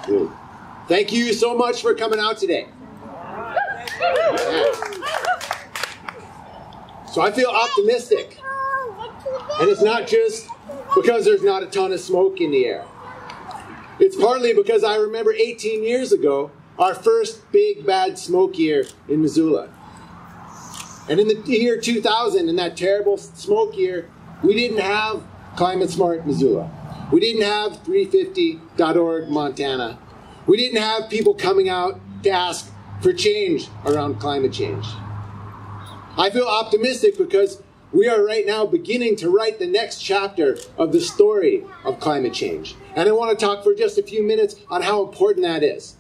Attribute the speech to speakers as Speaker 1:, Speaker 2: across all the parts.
Speaker 1: Good. Thank you so much for coming out today. Yeah. So I feel optimistic. And it's not just because there's not a ton of smoke in the air. It's partly because I remember 18 years ago, our first big bad smoke year in Missoula. And in the year 2000, in that terrible smoke year, we didn't have Climate Smart Missoula. We didn't have 350.org Montana. We didn't have people coming out to ask for change around climate change. I feel optimistic because we are right now beginning to write the next chapter of the story of climate change. And I want to talk for just a few minutes on how important that is.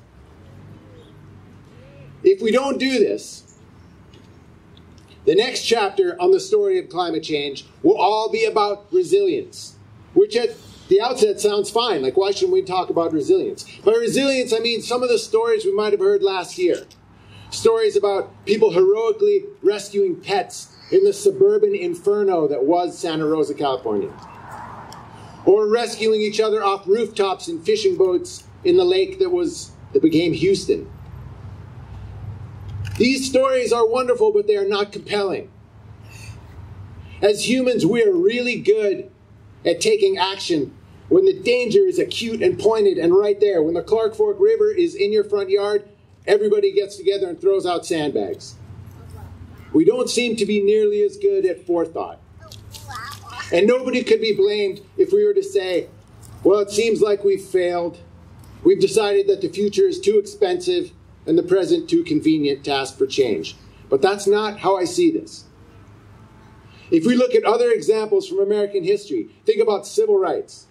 Speaker 1: If we don't do this, the next chapter on the story of climate change will all be about resilience, which at the outset sounds fine. Like, why shouldn't we talk about resilience? By resilience, I mean some of the stories we might have heard last year. Stories about people heroically rescuing pets in the suburban inferno that was Santa Rosa, California. Or rescuing each other off rooftops in fishing boats in the lake that became Houston. These stories are wonderful, but they are not compelling. As humans, we are really good at taking action when the danger is acute and pointed and right there. When the Clark Fork River is in your front yard, everybody gets together and throws out sandbags. We don't seem to be nearly as good at forethought. And nobody could be blamed if we were to say, well, it seems like we've failed. We've decided that the future is too expensive and the present too convenient to ask for change. But that's not how I see this. If we look at other examples from American history, think about civil rights.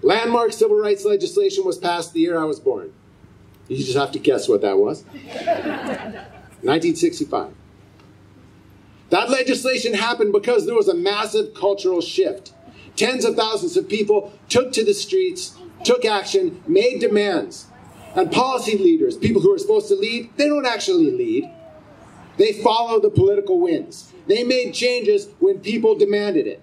Speaker 1: Landmark civil rights legislation was passed the year I was born. You just have to guess what that was. 1965. That legislation happened because there was a massive cultural shift. Tens of thousands of people took to the streets, took action, made demands. And policy leaders, people who are supposed to lead, they don't actually lead. They follow the political winds. They made changes when people demanded it.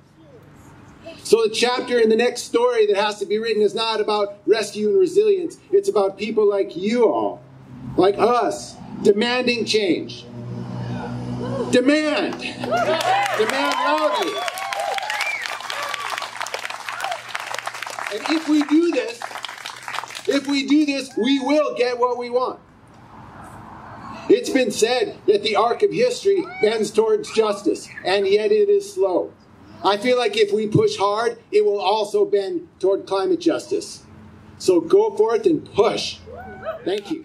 Speaker 1: So the chapter in the next story that has to be written is not about rescue and resilience. It's about people like you all, like us, demanding change. Demand! Demand loudly. And if we do this, we will get what we want. It's been said that the arc of history bends towards justice, and yet it is slow. I feel like if we push hard, it will also bend toward climate justice. So go forth and push. Thank you.